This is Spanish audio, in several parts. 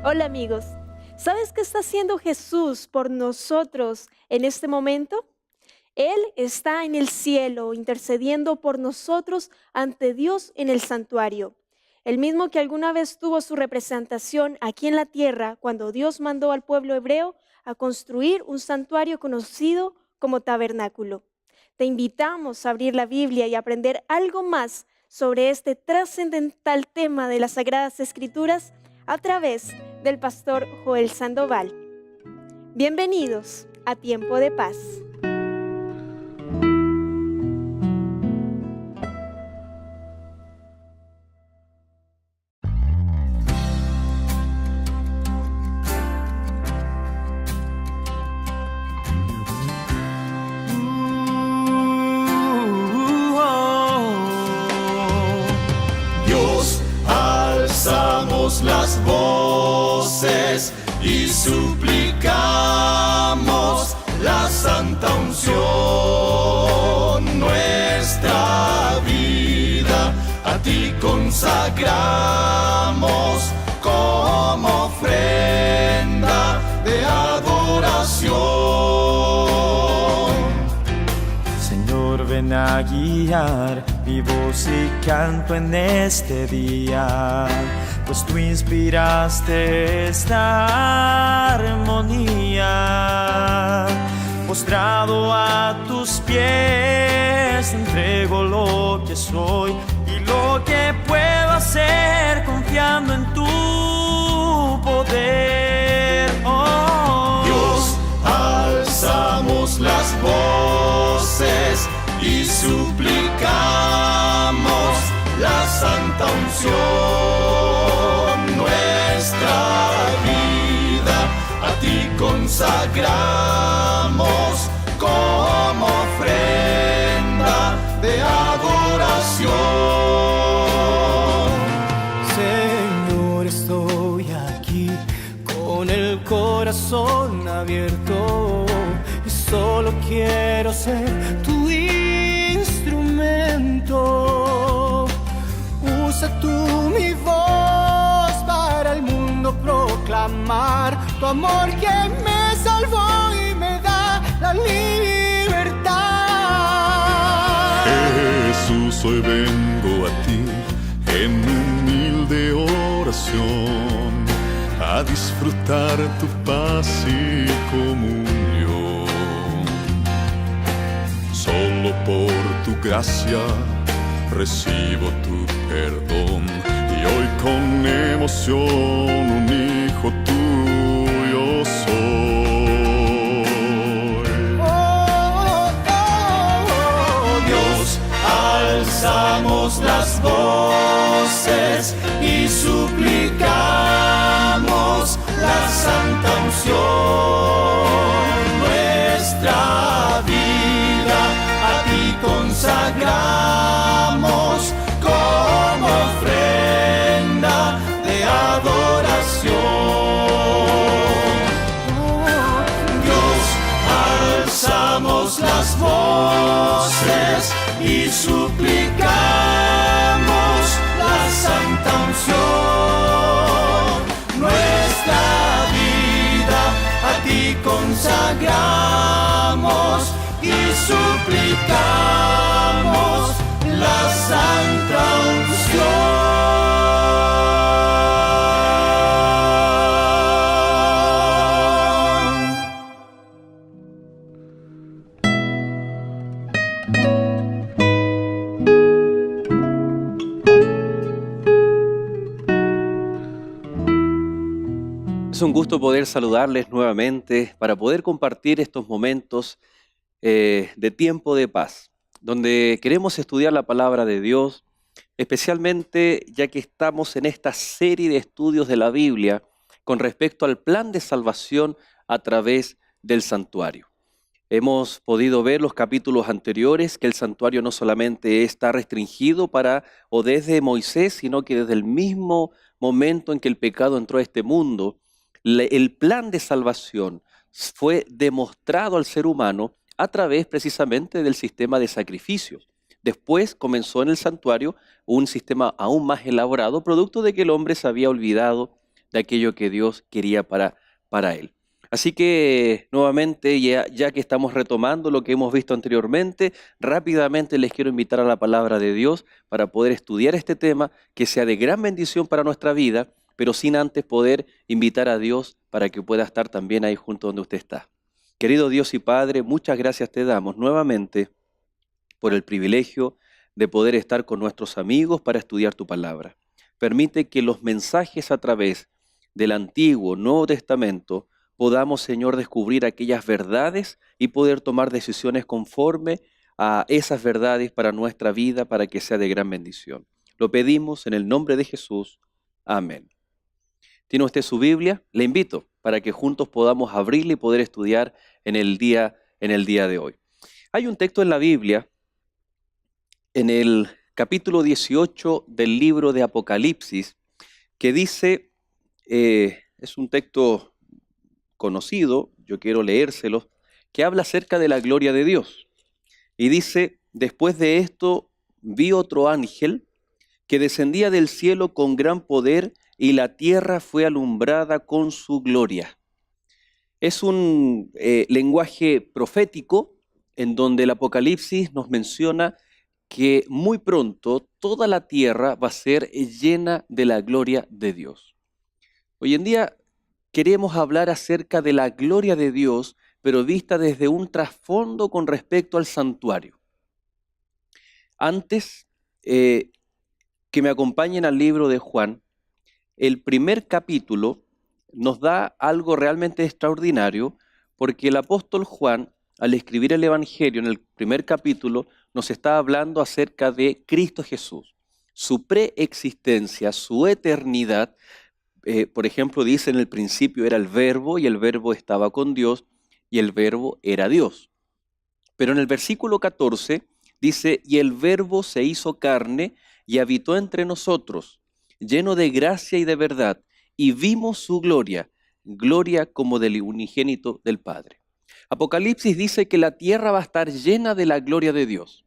Hola amigos, ¿sabes qué está haciendo Jesús por nosotros en este momento? Él está en el cielo intercediendo por nosotros ante Dios en el santuario. El mismo que alguna vez tuvo su representación aquí en la tierra cuando Dios mandó al pueblo hebreo a construir un santuario conocido como tabernáculo. Te invitamos a abrir la Biblia y aprender algo más sobre este trascendental tema de las Sagradas Escrituras a través del pastor Joel Sandoval. Bienvenidos a Tiempo de Paz. Dios, alzamos las voces y suplicamos la santa unción. Nuestra vida a ti consagramos como ofrenda de adoración. Señor, ven a guiar mi voz y canto en este día, pues tú inspiraste esta armonía. Postrado a tus pies, entrego lo que soy y lo que puedo hacer, confiando en tu poder. Oh. Dios, alzamos las voces y suplicamos la santa unción. Nuestra vida a ti consagramos como ofrenda de adoración. Señor, estoy aquí con el corazón abierto y solo quiero ser tu instrumento. Usa tú mi voz para el mundo proclamar tu amor que me salvó y me da la libertad. Jesús, hoy vengo a ti en humilde oración a disfrutar tu paz y comunión. Solo por tu gracia recibo tu perdón y hoy con emoción un hijo tuyo soy. Dios, alzamos las voces y suplicamos la santa unción. Nuestra vida a ti consagramos como ofrenda de adoración. Dios, alzamos las voces y suplicamos la santa unción. Nuestra vida a ti consagramos y suplicamos la santa unción. Es un gusto poder saludarles nuevamente para poder compartir estos momentos de tiempo de paz, donde queremos estudiar la palabra de Dios, especialmente ya que estamos en esta serie de estudios de la Biblia con respecto al plan de salvación a través del santuario. Hemos podido ver los capítulos anteriores que el santuario no solamente está restringido para o desde Moisés, sino que desde el mismo momento en que el pecado entró a este mundo, el plan de salvación fue demostrado al ser humano a través precisamente del sistema de sacrificios. Después comenzó en el santuario un sistema aún más elaborado, producto de que el hombre se había olvidado de aquello que Dios quería para él. Así que nuevamente, ya que estamos retomando lo que hemos visto anteriormente, rápidamente les quiero invitar a la palabra de Dios para poder estudiar este tema que sea de gran bendición para nuestra vida, pero sin antes poder invitar a Dios para que pueda estar también ahí junto donde usted está. Querido Dios y Padre, muchas gracias te damos nuevamente por el privilegio de poder estar con nuestros amigos para estudiar tu palabra. Permite que los mensajes a través del Antiguo, Nuevo Testamento, podamos, Señor, descubrir aquellas verdades y poder tomar decisiones conforme a esas verdades para nuestra vida, para que sea de gran bendición. Lo pedimos en el nombre de Jesús. Amén. ¿Tiene usted su Biblia? Le invito para que juntos podamos abrirla y poder estudiar en el día de hoy. Hay un texto en la Biblia, en el capítulo 18 del libro de Apocalipsis, que dice, es un texto conocido, yo quiero leérselo, que habla acerca de la gloria de Dios. Y dice, después de esto vi otro ángel que descendía del cielo con gran poder y la tierra fue alumbrada con su gloria. Es un lenguaje profético en donde el Apocalipsis nos menciona que muy pronto toda la tierra va a ser llena de la gloria de Dios. Hoy en día queremos hablar acerca de la gloria de Dios, pero vista desde un trasfondo con respecto al santuario. Antes que me acompañen al libro de Juan, el primer capítulo nos da algo realmente extraordinario, porque el apóstol Juan, al escribir el Evangelio en el primer capítulo, nos está hablando acerca de Cristo Jesús, su preexistencia, su eternidad. Por ejemplo, dice en el principio era el Verbo y el Verbo estaba con Dios y el Verbo era Dios. Pero en el versículo 14 dice, y el Verbo se hizo carne y habitó entre nosotros, lleno de gracia y de verdad, y vimos su gloria, gloria como del unigénito del Padre. Apocalipsis dice que la tierra va a estar llena de la gloria de Dios.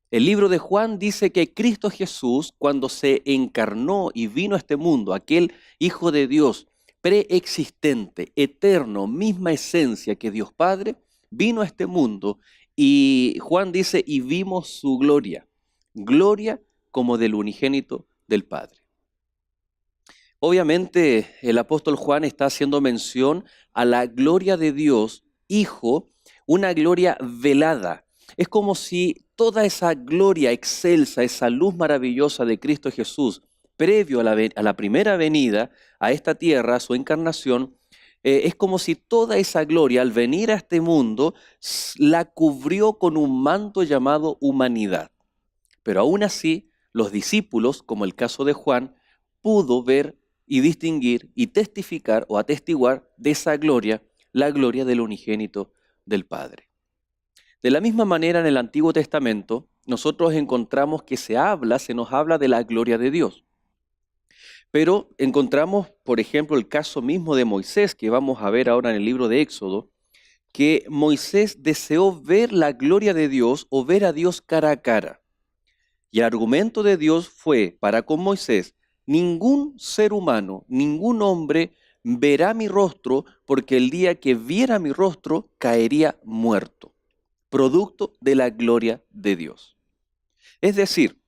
El libro de Juan dice que Cristo Jesús, cuando se encarnó y vino a este mundo, aquel Hijo de Dios preexistente, eterno, misma esencia que Dios Padre, vino a este mundo y Juan dice, y vimos su gloria, gloria como del unigénito del Padre. Obviamente el apóstol Juan está haciendo mención a la gloria de Dios, Hijo, una gloria velada. Es como si toda esa gloria excelsa, esa luz maravillosa de Cristo Jesús, previo a la primera venida a esta tierra, a su encarnación, es como si toda esa gloria al venir a este mundo la cubrió con un manto llamado humanidad. Pero aún así, los discípulos, como el caso de Juan, pudo ver y distinguir y testificar o atestiguar de esa gloria, la gloria del unigénito del Padre. De la misma manera, en el Antiguo Testamento, nosotros encontramos que se nos habla de la gloria de Dios. Pero encontramos, por ejemplo, el caso mismo de Moisés, que vamos a ver ahora en el libro de Éxodo, que Moisés deseó ver la gloria de Dios o ver a Dios cara a cara. Y el argumento de Dios fue para con Moisés, ningún ser humano, ningún hombre verá mi rostro, porque el día que viera mi rostro caería muerto, producto de la gloria de Dios. Es decir,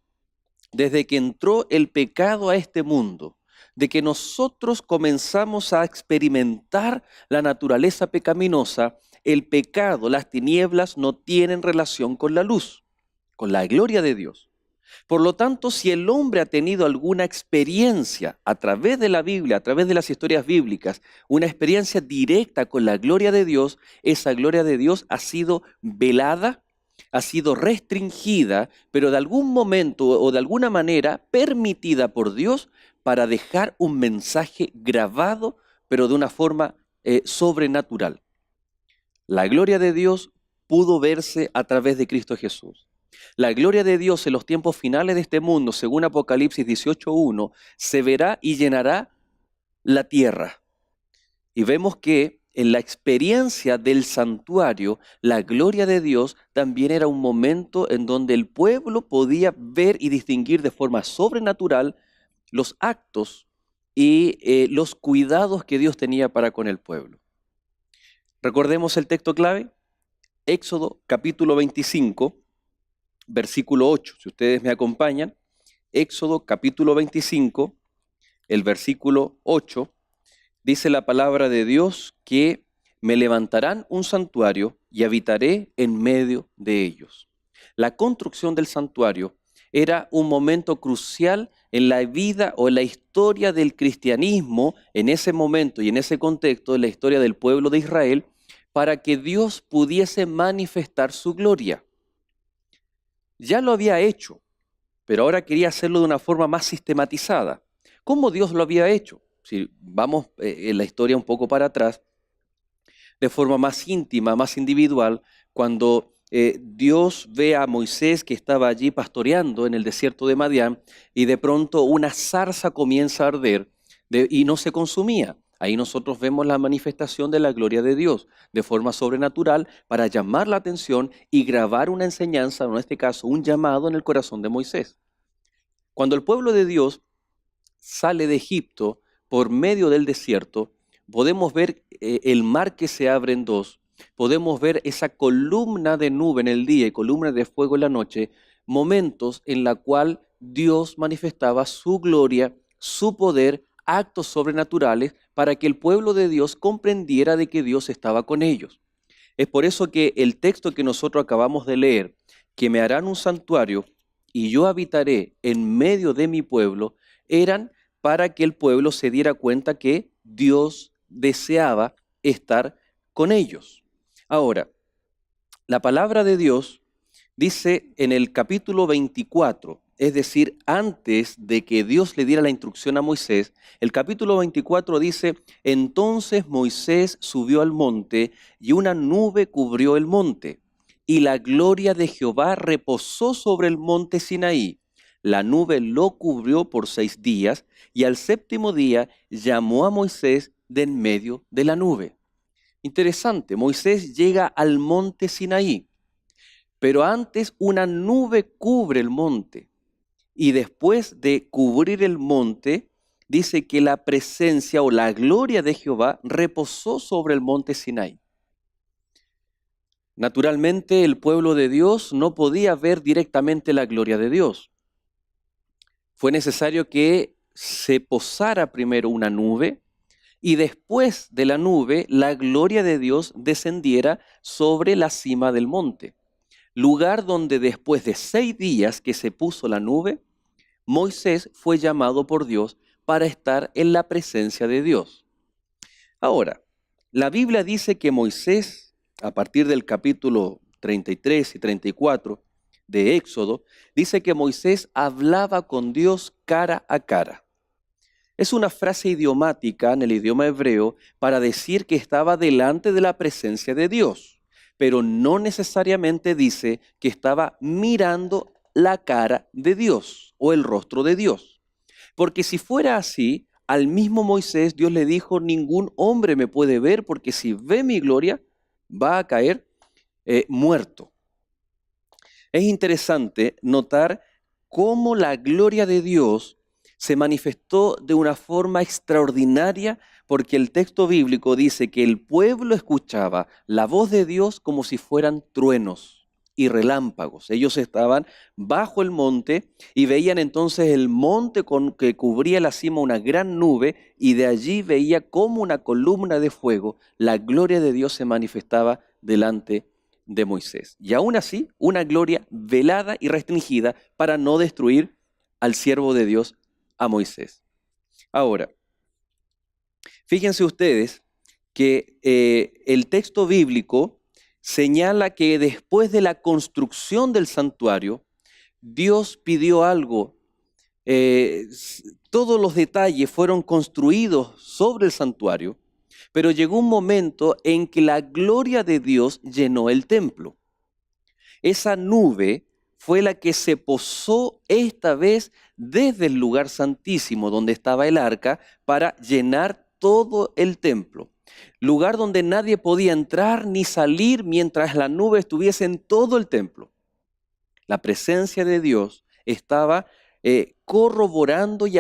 desde que entró el pecado a este mundo, de que nosotros comenzamos a experimentar la naturaleza pecaminosa, el pecado, las tinieblas no tienen relación con la luz, con la gloria de Dios. Por lo tanto, si el hombre ha tenido alguna experiencia a través de la Biblia, a través de las historias bíblicas, una experiencia directa con la gloria de Dios, esa gloria de Dios ha sido velada, ha sido restringida, pero de algún momento o de alguna manera permitida por Dios para dejar un mensaje grabado, pero de una forma sobrenatural. La gloria de Dios pudo verse a través de Cristo Jesús. La gloria de Dios en los tiempos finales de este mundo, según Apocalipsis 18:1, se verá y llenará la tierra. Y vemos que en la experiencia del santuario, la gloria de Dios también era un momento en donde el pueblo podía ver y distinguir de forma sobrenatural los actos y los cuidados que Dios tenía para con el pueblo. Recordemos el texto clave, Éxodo capítulo 25, versículo 8. Si ustedes me acompañan, Éxodo capítulo 25, el versículo 8, dice la palabra de Dios que me levantarán un santuario y habitaré en medio de ellos. La construcción del santuario era un momento crucial en la vida o en la historia del cristianismo en ese momento y en ese contexto de la historia del pueblo de Israel, para que Dios pudiese manifestar su gloria. Ya lo había hecho, pero ahora quería hacerlo de una forma más sistematizada. ¿Cómo Dios lo había hecho? Si vamos en la historia un poco para atrás, de forma más íntima, más individual, cuando Dios ve a Moisés que estaba allí pastoreando en el desierto de Madián y de pronto una zarza comienza a arder y no se consumía. Ahí nosotros vemos la manifestación de la gloria de Dios de forma sobrenatural para llamar la atención y grabar una enseñanza, en este caso un llamado en el corazón de Moisés. Cuando el pueblo de Dios sale de Egipto por medio del desierto, podemos ver el mar que se abre en dos, podemos ver esa columna de nube en el día y columna de fuego en la noche, momentos en la cual Dios manifestaba su gloria, su poder, actos sobrenaturales para que el pueblo de Dios comprendiera de que Dios estaba con ellos. Es por eso que el texto que nosotros acabamos de leer, que me harán un santuario y yo habitaré en medio de mi pueblo, eran para que el pueblo se diera cuenta que Dios deseaba estar con ellos. Ahora, la palabra de Dios dice en el capítulo 24, es decir, antes de que Dios le diera la instrucción a Moisés, el capítulo 24 dice, entonces Moisés subió al monte y una nube cubrió el monte, y la gloria de Jehová reposó sobre el monte Sinaí. La nube lo cubrió por 6 días, y al 7º día llamó a Moisés de en medio de la nube. Interesante, Moisés llega al monte Sinaí, pero antes una nube cubre el monte. Y después de cubrir el monte, dice que la presencia o la gloria de Jehová reposó sobre el monte Sinaí. Naturalmente, el pueblo de Dios no podía ver directamente la gloria de Dios. Fue necesario que se posara primero una nube y después de la nube la gloria de Dios descendiera sobre la cima del monte. Lugar donde después de 6 días que se puso la nube, Moisés fue llamado por Dios para estar en la presencia de Dios. Ahora, la Biblia dice que Moisés, a partir del capítulo 33 y 34 de Éxodo, dice que Moisés hablaba con Dios cara a cara. Es una frase idiomática en el idioma hebreo para decir que estaba delante de la presencia de Dios, pero no necesariamente dice que estaba mirando la cara de Dios o el rostro de Dios. Porque si fuera así, al mismo Moisés Dios le dijo, ningún hombre me puede ver porque si ve mi gloria va a caer muerto. Es interesante notar cómo la gloria de Dios se manifestó de una forma extraordinaria, porque el texto bíblico dice que el pueblo escuchaba la voz de Dios como si fueran truenos y relámpagos. Ellos estaban bajo el monte y veían entonces el monte que cubría la cima una gran nube, y de allí veía como una columna de fuego la gloria de Dios se manifestaba delante de Moisés. Y aún así, una gloria velada y restringida para no destruir al siervo de Dios, a Moisés. Ahora, fíjense ustedes que el texto bíblico señala que después de la construcción del santuario, Dios pidió algo. Todos los detalles fueron construidos sobre el santuario, pero llegó un momento en que la gloria de Dios llenó el templo. Esa nube fue la que se posó esta vez desde el lugar santísimo donde estaba el arca para llenar todo el templo. Lugar donde nadie podía entrar ni salir mientras la nube estuviese en todo el templo. La presencia de Dios estaba corroborando y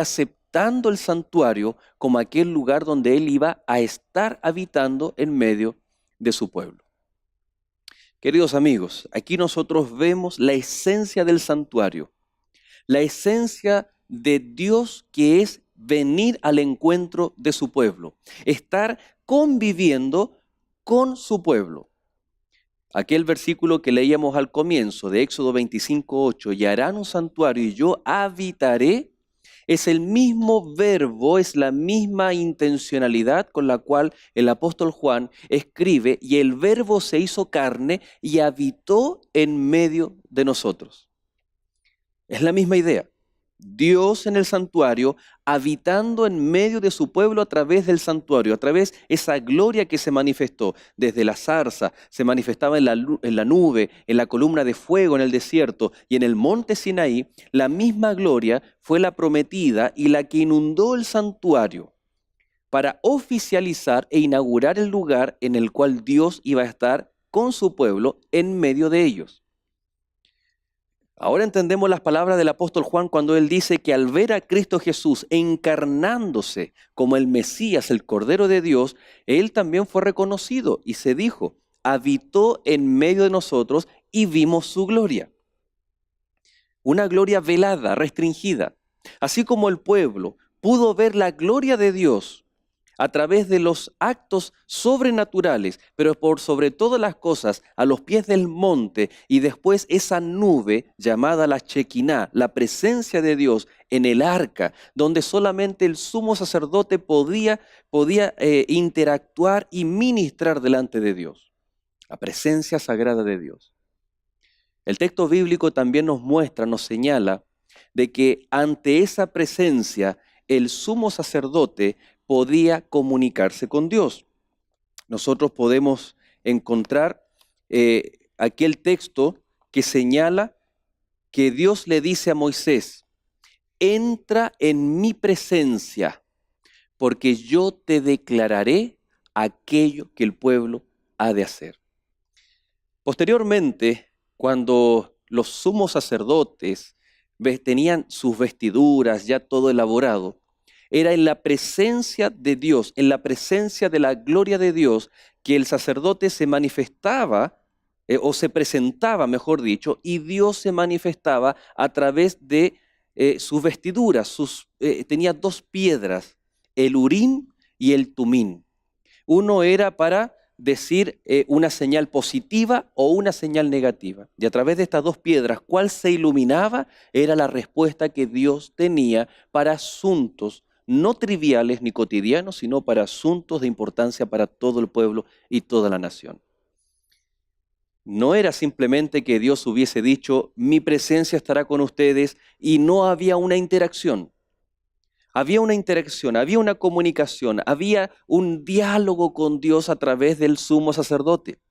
adoptando el santuario como aquel lugar donde Él iba a estar habitando en medio de su pueblo. Queridos amigos, aquí nosotros vemos la esencia del santuario, la esencia de Dios, que es venir al encuentro de su pueblo, estar conviviendo con su pueblo. Aquel versículo que leíamos al comienzo de Éxodo 25:8, y harán un santuario y yo habitaré, es el mismo verbo, es la misma intencionalidad con la cual el apóstol Juan escribe, y el verbo se hizo carne y habitó en medio de nosotros. Es la misma idea. Dios en el santuario, habitando en medio de su pueblo a través del santuario, a través de esa gloria que se manifestó desde la zarza, se manifestaba en la nube, en la columna de fuego en el desierto y en el monte Sinaí. La misma gloria fue la prometida y la que inundó el santuario para oficializar e inaugurar el lugar en el cual Dios iba a estar con su pueblo en medio de ellos. Ahora entendemos las palabras del apóstol Juan cuando él dice que al ver a Cristo Jesús encarnándose como el Mesías, el Cordero de Dios, él también fue reconocido y se dijo, habitó en medio de nosotros y vimos su gloria. Una gloria velada, restringida. Así como el pueblo pudo ver la gloria de Dios a través de los actos sobrenaturales, pero por sobre todas las cosas a los pies del monte, y después esa nube llamada la Shekinah, la presencia de Dios en el arca, donde solamente el sumo sacerdote podía interactuar y ministrar delante de Dios, la presencia sagrada de Dios. El texto bíblico también nos muestra, nos señala de que ante esa presencia el sumo sacerdote podía comunicarse con Dios. Nosotros podemos encontrar aquel texto que señala que Dios le dice a Moisés, entra en mi presencia, porque yo te declararé aquello que el pueblo ha de hacer. Posteriormente, cuando los sumos sacerdotes tenían sus vestiduras ya todo elaborado, era en la presencia de Dios, en la presencia de la gloria de Dios, que el sacerdote se manifestaba, o se presentaba, mejor dicho, y Dios se manifestaba a través de sus vestiduras. Tenía dos piedras, el Urim y el Tumim. Uno era para decir una señal positiva o una señal negativa. Y a través de estas dos piedras, ¿cuál se iluminaba? Era la respuesta que Dios tenía para asuntos no triviales ni cotidianos, sino para asuntos de importancia para todo el pueblo y toda la nación. No era simplemente que Dios hubiese dicho, mi presencia estará con ustedes, y no había una interacción. Había una interacción, había una comunicación, había un diálogo con Dios a través del sumo sacerdote.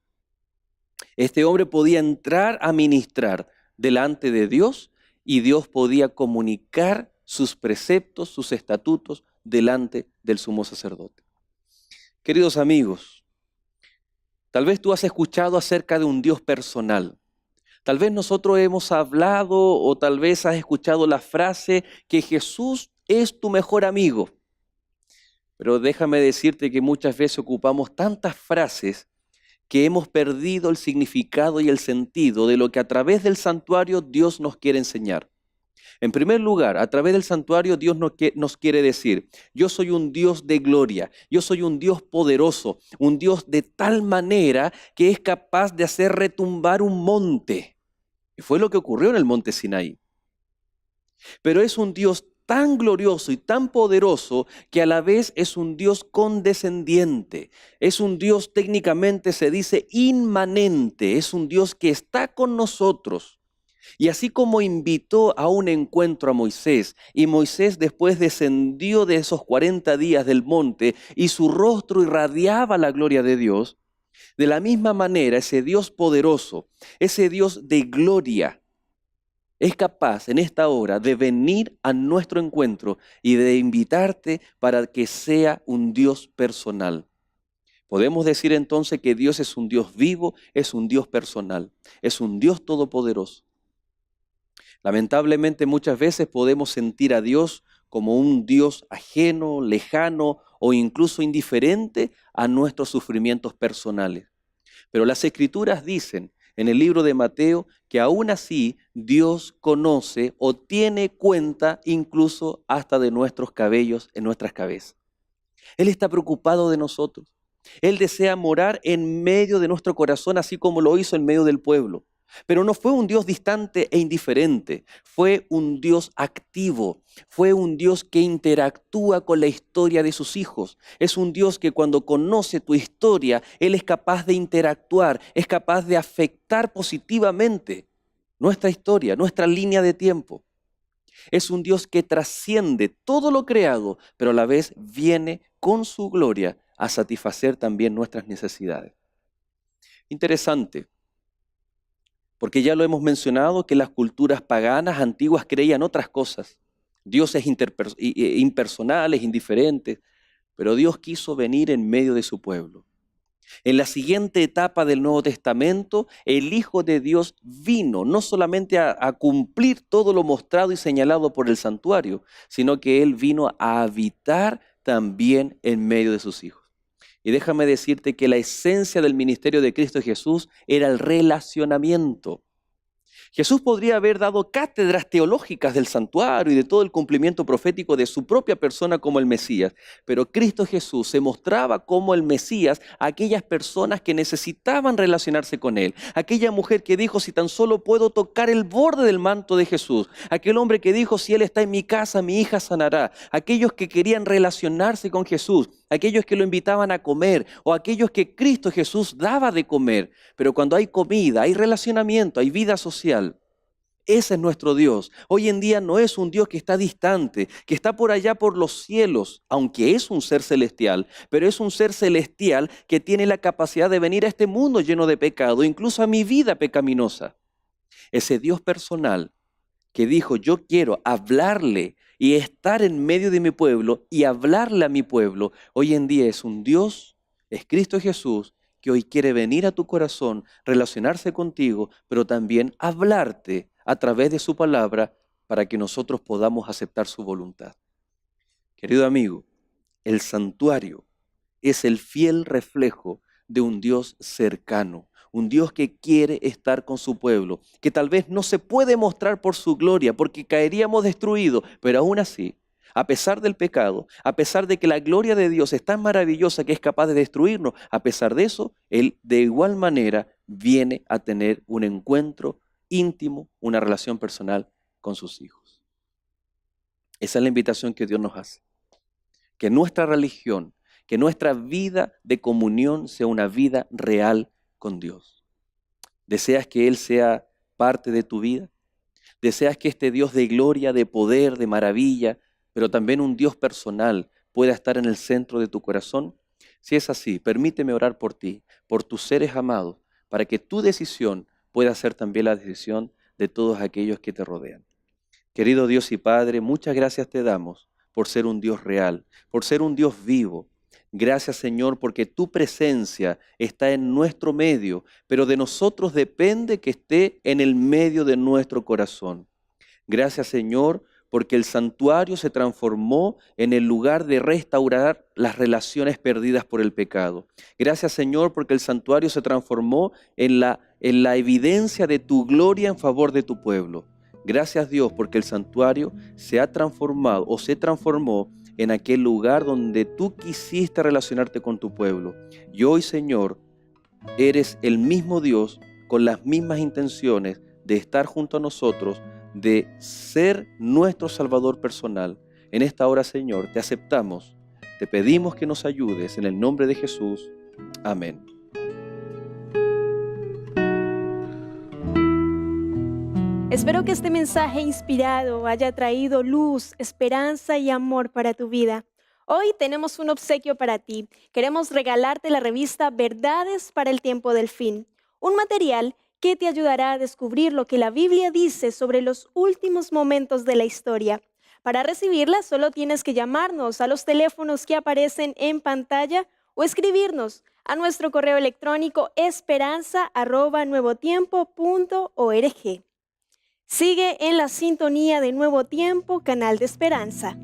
Este hombre podía entrar a ministrar delante de Dios y Dios podía comunicar sus preceptos, sus estatutos delante del sumo sacerdote. Queridos amigos, tal vez tú has escuchado acerca de un Dios personal. Tal vez nosotros hemos hablado o tal vez has escuchado la frase que Jesús es tu mejor amigo. Pero déjame decirte que muchas veces ocupamos tantas frases que hemos perdido el significado y el sentido de lo que a través del santuario Dios nos quiere enseñar. En primer lugar, a través del santuario Dios nos quiere decir, yo soy un Dios de gloria, yo soy un Dios poderoso, un Dios de tal manera que es capaz de hacer retumbar un monte. Y fue lo que ocurrió en el monte Sinaí. Pero es un Dios tan glorioso y tan poderoso que a la vez es un Dios condescendiente. Es un Dios, técnicamente se dice, inmanente. Es un Dios que está con nosotros. Y así como invitó a un encuentro a Moisés, y Moisés después descendió de esos 40 días del monte y su rostro irradiaba la gloria de Dios, de la misma manera ese Dios poderoso, ese Dios de gloria, es capaz en esta hora de venir a nuestro encuentro y de invitarte para que sea un Dios personal. Podemos decir entonces que Dios es un Dios vivo, es un Dios personal, es un Dios todopoderoso. Lamentablemente muchas veces podemos sentir a Dios como un Dios ajeno, lejano o incluso indiferente a nuestros sufrimientos personales. Pero las Escrituras dicen en el libro de Mateo que aún así Dios conoce o tiene cuenta incluso hasta de nuestros cabellos en nuestras cabezas. Él está preocupado de nosotros. Él desea morar en medio de nuestro corazón, así como lo hizo en medio del pueblo. Pero no fue un Dios distante e indiferente, fue un Dios activo, fue un Dios que interactúa con la historia de sus hijos. Es un Dios que cuando conoce tu historia, Él es capaz de interactuar, es capaz de afectar positivamente nuestra historia, nuestra línea de tiempo. Es un Dios que trasciende todo lo creado, pero a la vez viene con su gloria a satisfacer también nuestras necesidades. Interesante. Porque ya lo hemos mencionado que las culturas paganas antiguas creían otras cosas, dioses impersonales, indiferentes, pero Dios quiso venir en medio de su pueblo. En la siguiente etapa del Nuevo Testamento, el Hijo de Dios vino no solamente a cumplir todo lo mostrado y señalado por el santuario, sino que Él vino a habitar también en medio de sus hijos. Y déjame decirte que la esencia del ministerio de Cristo Jesús era el relacionamiento. Jesús podría haber dado cátedras teológicas del santuario y de todo el cumplimiento profético de su propia persona como el Mesías, pero Cristo Jesús se mostraba como el Mesías a aquellas personas que necesitaban relacionarse con Él. Aquella mujer que dijo, si tan solo puedo tocar el borde del manto de Jesús. Aquel hombre que dijo, si Él está en mi casa, mi hija sanará. Aquellos que querían relacionarse con Jesús, aquellos que lo invitaban a comer o aquellos que Cristo Jesús daba de comer. Pero cuando hay comida, hay relacionamiento, hay vida social. Ese es nuestro Dios. Hoy en día no es un Dios que está distante, que está por allá por los cielos, aunque es un ser celestial, pero es un ser celestial que tiene la capacidad de venir a este mundo lleno de pecado, incluso a mi vida pecaminosa. Ese Dios personal que dijo, yo quiero hablarle y estar en medio de mi pueblo y hablarle a mi pueblo, hoy en día es un Dios, es Cristo Jesús, que hoy quiere venir a tu corazón, relacionarse contigo, pero también hablarte a través de su palabra para que nosotros podamos aceptar su voluntad. Querido amigo, el santuario es el fiel reflejo de un Dios cercano, un Dios que quiere estar con su pueblo, que tal vez no se puede mostrar por su gloria porque caeríamos destruidos, pero aún así, a pesar del pecado, a pesar de que la gloria de Dios es tan maravillosa que es capaz de destruirnos, a pesar de eso, Él de igual manera viene a tener un encuentro íntimo, una relación personal con sus hijos. Esa es la invitación que Dios nos hace. Que nuestra religión, que nuestra vida de comunión sea una vida real con Dios. ¿Deseas que Él sea parte de tu vida? ¿Deseas que este Dios de gloria, de poder, de maravilla, pero también un Dios personal pueda estar en el centro de tu corazón? Si es así, permíteme orar por ti, por tus seres amados, para que tu decisión pueda ser también la decisión de todos aquellos que te rodean. Querido Dios y Padre, muchas gracias te damos por ser un Dios real, por ser un Dios vivo. Gracias, Señor, porque tu presencia está en nuestro medio, pero de nosotros depende que esté en el medio de nuestro corazón. Gracias, Señor, porque el santuario se transformó en el lugar de restaurar las relaciones perdidas por el pecado. Gracias, Señor, porque el santuario se transformó en la evidencia de tu gloria en favor de tu pueblo. Gracias, Dios, porque el santuario se ha transformado o se transformó en aquel lugar donde tú quisiste relacionarte con tu pueblo. Y hoy, Señor, eres el mismo Dios con las mismas intenciones de estar junto a nosotros, de ser nuestro Salvador personal. En esta hora, Señor, te aceptamos, te pedimos que nos ayudes en el nombre de Jesús. Amén. Espero que este mensaje inspirado haya traído luz, esperanza y amor para tu vida. Hoy tenemos un obsequio para ti. Queremos regalarte la revista Verdades para el Tiempo del Fin, un material que te ayudará a descubrir lo que la Biblia dice sobre los últimos momentos de la historia. Para recibirla, solo tienes que llamarnos a los teléfonos que aparecen en pantalla o escribirnos a nuestro correo electrónico esperanza@nuevotiempo.org. Sigue en la sintonía de Nuevo Tiempo, canal de esperanza.